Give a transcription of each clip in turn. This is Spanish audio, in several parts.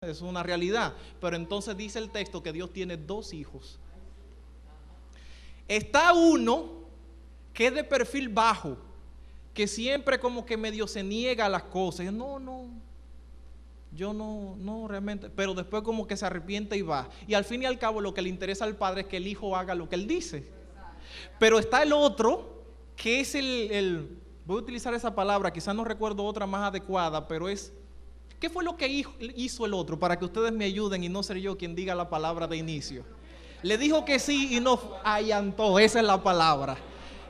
es una realidad. Pero entonces dice el texto que Dios tiene dos hijos. Está uno que es de perfil bajo, que siempre como que medio se niega a las cosas. Yo no realmente, pero después como que se arrepiente y va. Y al fin y al cabo lo que le interesa al padre es que el hijo haga lo que él dice. Pero está el otro, que es voy a utilizar esa palabra, quizás no recuerdo otra más adecuada, pero es, ¿qué fue lo que hizo el otro? Para que ustedes me ayuden y no ser yo quien diga la palabra de inicio. Le dijo que sí y no allantó, esa es la palabra.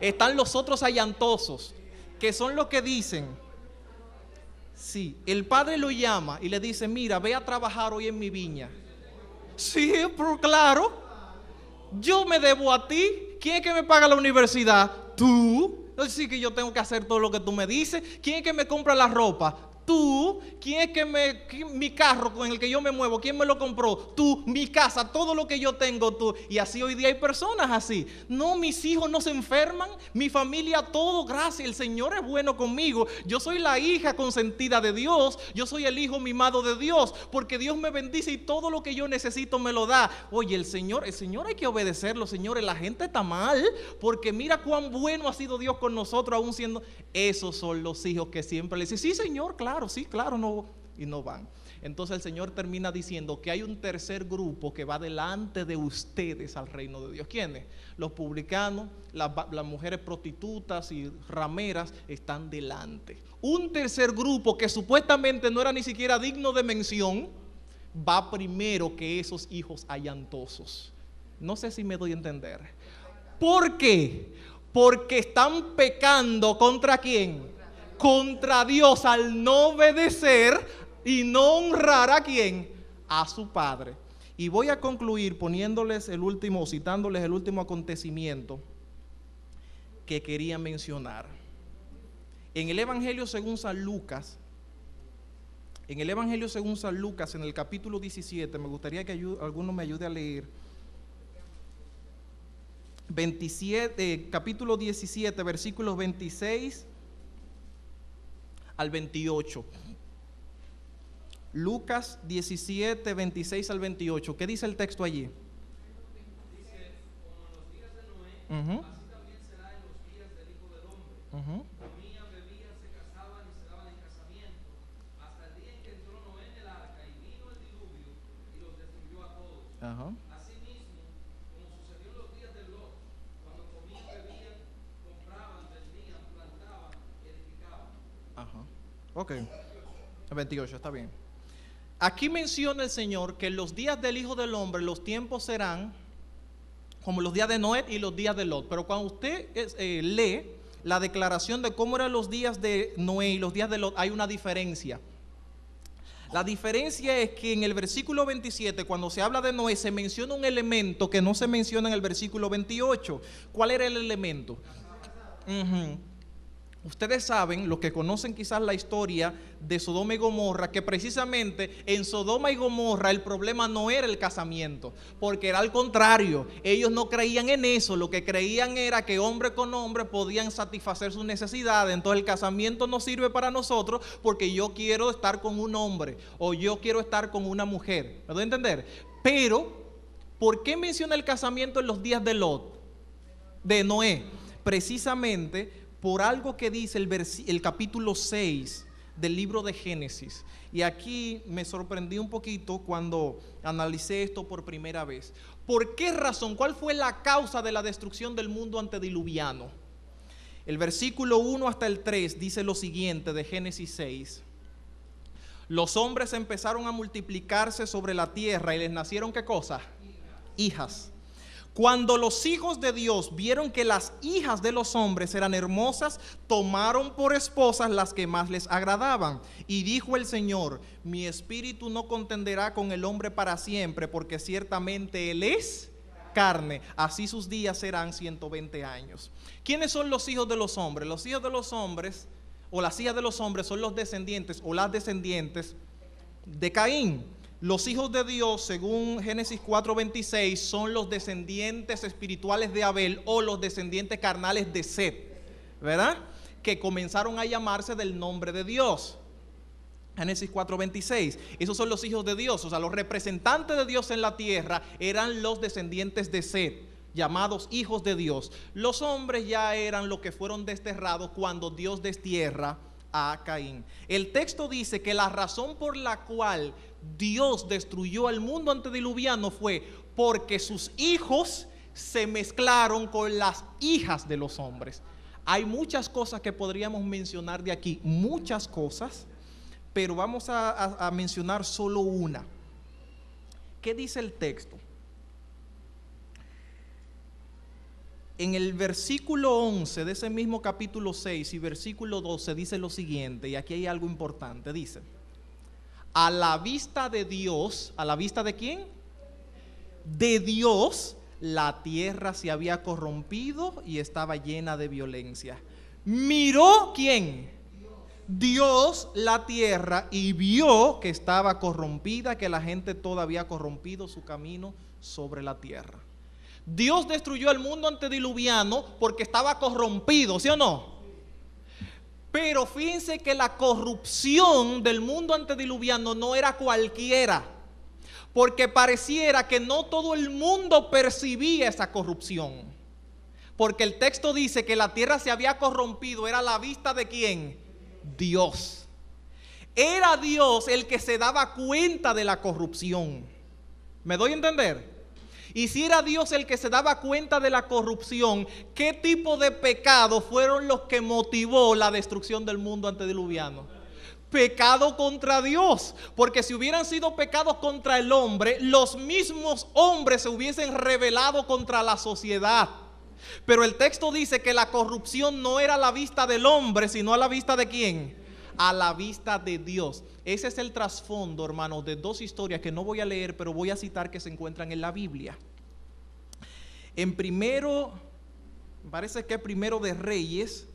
Están los otros allantosos, que son los que dicen, sí, el padre lo llama y le dice, mira, ve a trabajar hoy en mi viña. Sí, pero claro, yo me debo a ti. ¿Quién es que me paga la universidad? Tú. No decir que yo tengo que hacer todo lo que tú me dices. ¿Quién es que me compra la ropa? Tú. ¿Quién es que mi carro con el que yo me muevo, quién me lo compró? Tú. Mi casa, todo lo que yo tengo, tú. Y así hoy día hay personas así. No, mis hijos no se enferman, mi familia todo, gracias, el Señor es bueno conmigo. Yo soy la hija consentida de Dios, yo soy el hijo mimado de Dios, porque Dios me bendice y todo lo que yo necesito me lo da. Oye, el Señor hay que obedecerlo, señores. La gente está mal, porque mira cuán bueno ha sido Dios con nosotros, aún siendo. Esos son los hijos que siempre le dicen, sí, Señor, claro, sí, claro, no, y no van. Entonces el Señor termina diciendo que hay un tercer grupo que va delante de ustedes al reino de Dios. ¿Quiénes? Los publicanos, las mujeres prostitutas y rameras están delante. Un tercer grupo que supuestamente no era ni siquiera digno de mención, va primero que esos hijos allantosos. No sé si me doy a entender. ¿Por qué? Porque están pecando ¿contra quién? Contra Dios al no obedecer y no honrar ¿a quién? A su padre. Y voy a concluir citándoles el último acontecimiento que quería mencionar. En el Evangelio según San Lucas, en el capítulo 17, me gustaría que alguno me ayude a leer. Capítulo 17, versículos 26 al 28. Lucas 17, 26 al 28. ¿Qué dice el texto allí? Dice, como en los días de Noé, así también será en los días del Hijo del Hombre. Comían, bebían, se casaban y se daban en casamiento, hasta el día en que entró Noé en el arca y vino el diluvio y los destruyó a todos. Asimismo, como sucedió en los días de Lot, cuando comían, bebían, compraban, vendían, plantaban, edificaban. Ok, 28, está bien. Aquí menciona el Señor que en los días del Hijo del Hombre los tiempos serán como los días de Noé y los días de Lot. Pero cuando usted lee la declaración de cómo eran los días de Noé y los días de Lot, hay una diferencia. La diferencia es que en el versículo 27, cuando se habla de Noé, se menciona un elemento que no se menciona en el versículo 28. ¿Cuál era el elemento? Ustedes saben, los que conocen quizás la historia de Sodoma y Gomorra, que precisamente en Sodoma y Gomorra el problema no era el casamiento, porque era al contrario. Ellos no creían en eso, lo que creían era que hombre con hombre podían satisfacer sus necesidades. Entonces el casamiento no sirve para nosotros porque yo quiero estar con un hombre o yo quiero estar con una mujer. ¿Me doy a entender? Pero, ¿por qué menciona el casamiento en los días de Lot? De Noé. Precisamente por algo que dice el capítulo 6 del libro de Génesis. Y aquí me sorprendí un poquito cuando analicé esto por primera vez. ¿Por qué razón? ¿Cuál fue la causa de la destrucción del mundo antediluviano? El versículo 1 hasta el 3 dice lo siguiente de Génesis 6. Los hombres empezaron a multiplicarse sobre la tierra y les nacieron ¿qué cosa? Hijas. Cuando los hijos de Dios vieron que las hijas de los hombres eran hermosas, tomaron por esposas las que más les agradaban. Y dijo el Señor, mi espíritu no contenderá con el hombre para siempre, porque ciertamente él es carne. Así sus días serán 120 años. ¿Quiénes son los hijos de los hombres? Los hijos de los hombres, o las hijas de los hombres, son los descendientes o las descendientes de Caín. Los hijos de Dios, según Génesis 4:26, son los descendientes espirituales de Abel o los descendientes carnales de Set, ¿verdad? Que comenzaron a llamarse del nombre de Dios. Génesis 4:26. Esos son los hijos de Dios, o sea, los representantes de Dios en la tierra eran los descendientes de Set, llamados hijos de Dios. Los hombres ya eran los que fueron desterrados cuando Dios destierra a Caín. El texto dice que la razón por la cual Dios destruyó al mundo antediluviano fue porque sus hijos se mezclaron con las hijas de los hombres. Hay muchas cosas que podríamos mencionar de aquí, muchas cosas, pero vamos a mencionar solo una. ¿Qué dice el texto? En el versículo 11 de ese mismo capítulo 6 y versículo 12 dice lo siguiente, y aquí hay algo importante, dice: a la vista de Dios, ¿a la vista de quién? De Dios, la tierra se había corrompido y estaba llena de violencia. ¿Miró quién? Dios la tierra y vio que estaba corrompida, que la gente toda había corrompido su camino sobre la tierra. Dios destruyó el mundo antediluviano porque estaba corrompido, ¿sí o no? Pero fíjense que la corrupción del mundo antediluviano no era cualquiera, porque pareciera que no todo el mundo percibía esa corrupción. Porque el texto dice que la tierra se había corrompido, era a la vista de ¿quién? Dios. Era Dios el que se daba cuenta de la corrupción. ¿Me doy a entender? Y si era Dios el que se daba cuenta de la corrupción, ¿qué tipo de pecados fueron los que motivó la destrucción del mundo antediluviano? Pecado contra Dios, porque si hubieran sido pecados contra el hombre, los mismos hombres se hubiesen rebelado contra la sociedad. Pero el texto dice que la corrupción no era a la vista del hombre, sino a la vista de ¿quién? A la vista de Dios. Ese es el trasfondo, hermanos, de dos historias que no voy a leer, pero voy a citar, que se encuentran en la Biblia. En parece que primero de Reyes,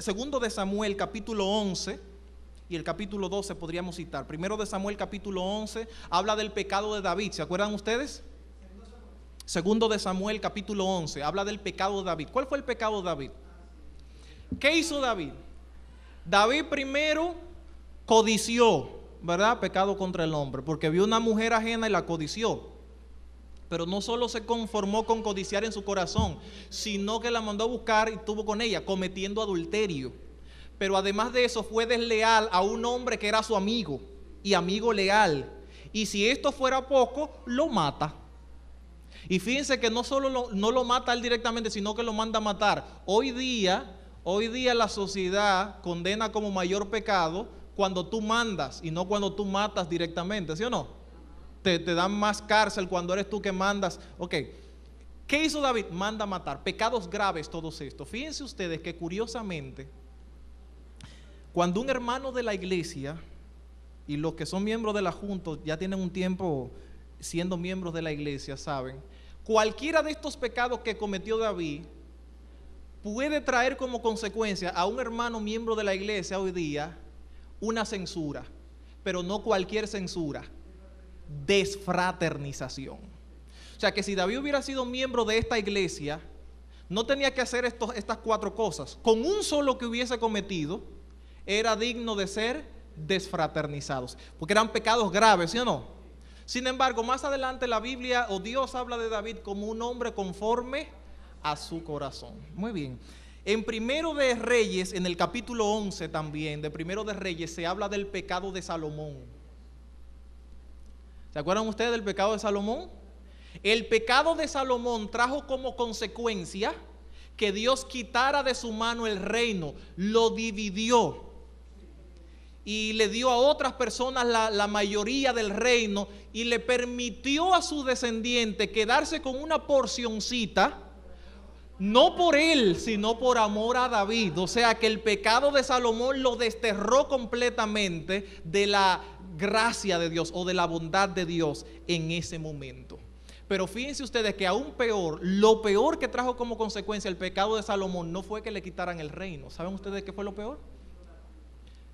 segundo de Samuel, capítulo 11, y el capítulo 12 podríamos citar. Primero de Samuel, capítulo 11, habla del pecado de David. ¿Se acuerdan ustedes? Segundo de Samuel, capítulo 11, habla del pecado de David. ¿Cuál fue el pecado de David? ¿Qué hizo David? David primero codició, ¿verdad? Pecado contra el hombre, porque vio una mujer ajena y la codició. Pero no solo se conformó con codiciar en su corazón, sino que la mandó a buscar y estuvo con ella, cometiendo adulterio. Pero además de eso, fue desleal a un hombre que era su amigo y amigo leal. Y si esto fuera poco, lo mata. Y fíjense que no solo no lo mata él directamente, sino que lo manda a matar. Hoy día la sociedad condena como mayor pecado cuando tú mandas y no cuando tú matas directamente, ¿sí o no? Te dan más cárcel cuando eres tú que mandas. Ok, ¿qué hizo David? Manda a matar. Pecados graves todos estos. Fíjense ustedes que curiosamente, cuando un hermano de la iglesia, y los que son miembros de la Junta ya tienen un tiempo siendo miembros de la iglesia, saben, cualquiera de estos pecados que cometió David puede traer como consecuencia a un hermano miembro de la iglesia hoy día una censura, pero no cualquier censura, desfraternización. O sea que si David hubiera sido miembro de esta iglesia, no tenía que hacer estas cuatro cosas. Con un solo que hubiese cometido, era digno de ser desfraternizados, porque eran pecados graves, ¿sí o no? Sin embargo, más adelante la Biblia o Dios habla de David como un hombre conforme a su corazón. Muy bien. En Primero de Reyes, en el capítulo 11 también, de Primero de Reyes, se habla del pecado de Salomón. ¿Se acuerdan ustedes del pecado de Salomón? El pecado de Salomón trajo como consecuencia que Dios quitara de su mano el reino, lo dividió y le dio a otras personas la mayoría del reino y le permitió a su descendiente quedarse con una porcioncita, no por él, sino por amor a David. O sea que el pecado de Salomón lo desterró completamente de la gracia de Dios o de la bondad de Dios en ese momento. Pero fíjense ustedes que aún peor, lo peor que trajo como consecuencia el pecado de Salomón no fue que le quitaran el reino. ¿Saben ustedes qué fue lo peor?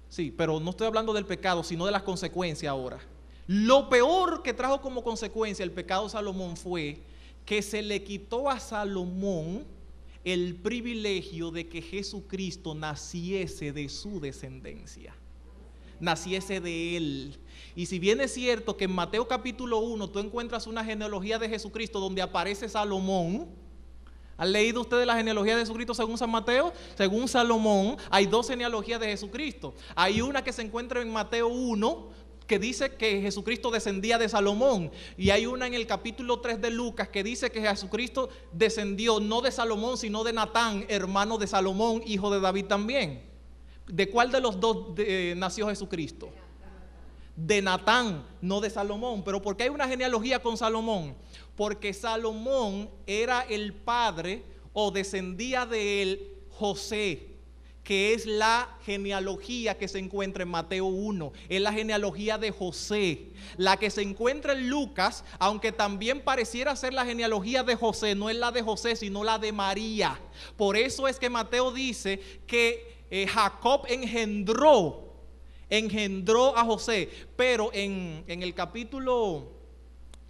Sí, pero no estoy hablando del pecado, sino de las consecuencias ahora. Lo peor que trajo como consecuencia el pecado de Salomón fue que se le quitó a Salomón el privilegio de que Jesucristo naciese de su descendencia, naciese de él. Y si bien es cierto que en Mateo capítulo 1 tú encuentras una genealogía de Jesucristo donde aparece Salomón. ¿Han leído ustedes la genealogía de Jesucristo según San Mateo? Según Salomón hay dos genealogías de Jesucristo. Hay una que se encuentra en Mateo 1 que dice que Jesucristo descendía de Salomón, y hay una en el capítulo 3 de Lucas que dice que Jesucristo descendió no de Salomón sino de Natán, hermano de Salomón, hijo de David también. ¿De cuál de los dos nació Jesucristo? De Natán, no de Salomón. ¿Pero por qué hay una genealogía con Salomón? Porque Salomón era el padre o descendía de él José, que es la genealogía que se encuentra en Mateo 1, es la genealogía de José. La que se encuentra en Lucas, aunque también pareciera ser la genealogía de José, no es la de José, sino la de María. Por eso es que Mateo dice que Jacob engendró a José, pero en el capítulo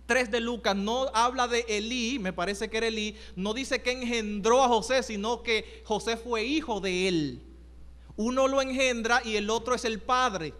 3 de Lucas no habla de Elí, me parece que era Elí, no dice que engendró a José, sino que José fue hijo de él. Uno lo engendra y el otro es el padre.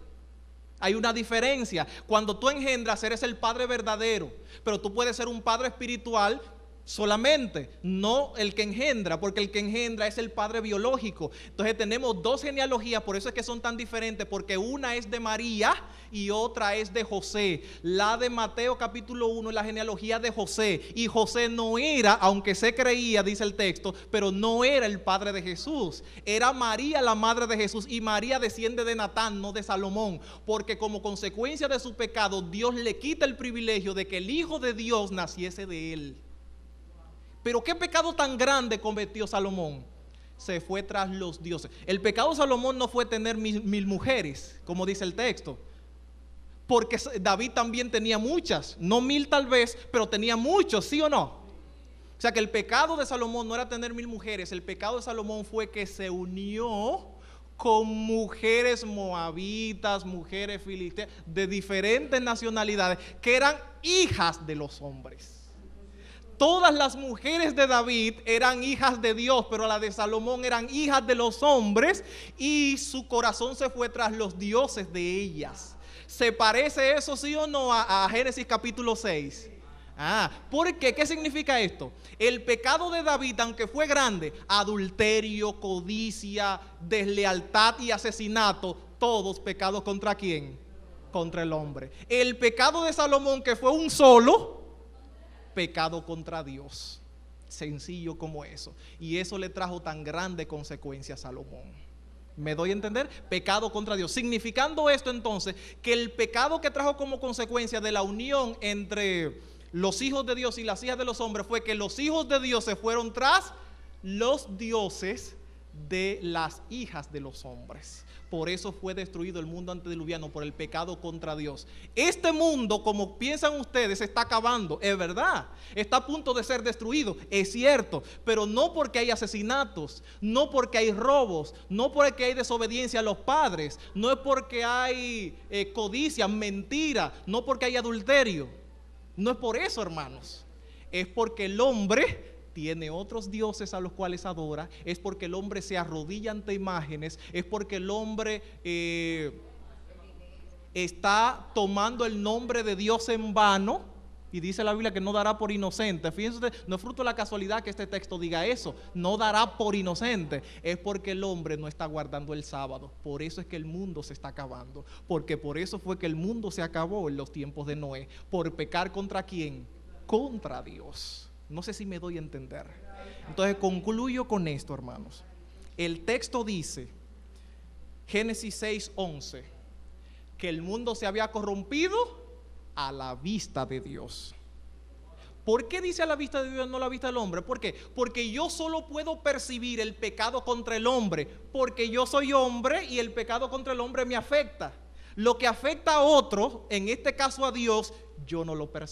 Hay una diferencia. Cuando tú engendras eres el padre verdadero, pero tú puedes ser un padre espiritual solamente, no el que engendra, porque el que engendra es el padre biológico. Entonces tenemos dos genealogías, por eso es que son tan diferentes, porque una es de María y otra es de José. La de Mateo capítulo 1 es la genealogía de José, y José no era, aunque se creía, dice el texto, pero no era el padre de Jesús. Era María la madre de Jesús, y María desciende de Natán, no de Salomón, porque como consecuencia de su pecado Dios le quita el privilegio de que el Hijo de Dios naciese de él. Pero ¿qué pecado tan grande cometió Salomón? Se fue tras los dioses. El pecado de Salomón no fue tener mil mujeres, como dice el texto, porque David también tenía muchas, no 1000 tal vez, pero tenía muchos, ¿sí o no? O sea que el pecado de Salomón no era tener 1000 mujeres, el pecado de Salomón fue que se unió con mujeres moabitas, mujeres filisteas, de diferentes nacionalidades, que eran hijas de los hombres. Todas las mujeres de David eran hijas de Dios, pero las de Salomón eran hijas de los hombres, y su corazón se fue tras los dioses de ellas. ¿Se parece eso, sí o no, a Génesis capítulo 6? ¿Por qué? ¿Qué significa esto? El pecado de David, aunque fue grande, adulterio, codicia, deslealtad y asesinato, todos pecados ¿contra quién? Contra el hombre. El pecado de Salomón, que fue un solo, pecado contra Dios. Sencillo como eso. Y eso le trajo tan grande consecuencia a Salomón. ¿Me doy a entender? Pecado contra Dios. Significando esto entonces que el pecado que trajo como consecuencia de la unión entre los hijos de Dios y las hijas de los hombres fue que los hijos de Dios se fueron tras los dioses de las hijas de los hombres. Por eso fue destruido el mundo antediluviano, por el pecado contra Dios. Este mundo, como piensan ustedes, se está acabando, es verdad. Está a punto de ser destruido, es cierto. Pero no porque hay asesinatos, no porque hay robos, no porque hay desobediencia a los padres, no es porque hay codicia, mentira, no porque hay adulterio. No es por eso, hermanos. Es porque el hombre tiene otros dioses a los cuales adora, es porque el hombre se arrodilla ante imágenes, es porque el hombre está tomando el nombre de Dios en vano, y dice la Biblia que no dará por inocente. Fíjense ustedes, no es fruto de la casualidad que este texto diga eso, no dará por inocente, es porque el hombre no está guardando el sábado. Por eso es que el mundo se está acabando, porque por eso fue que el mundo se acabó en los tiempos de Noé, por pecar ¿contra quién? Contra Dios. No sé si me doy a entender. Entonces concluyo con esto, hermanos. El texto dice, Génesis 6:11, que el mundo se había corrompido a la vista de Dios. ¿Por qué dice a la vista de Dios, no a la vista del hombre? ¿Por qué? Porque yo solo puedo percibir el pecado contra el hombre, porque yo soy hombre y el pecado contra el hombre me afecta. Lo que afecta a otro, en este caso a Dios, yo no lo percibo.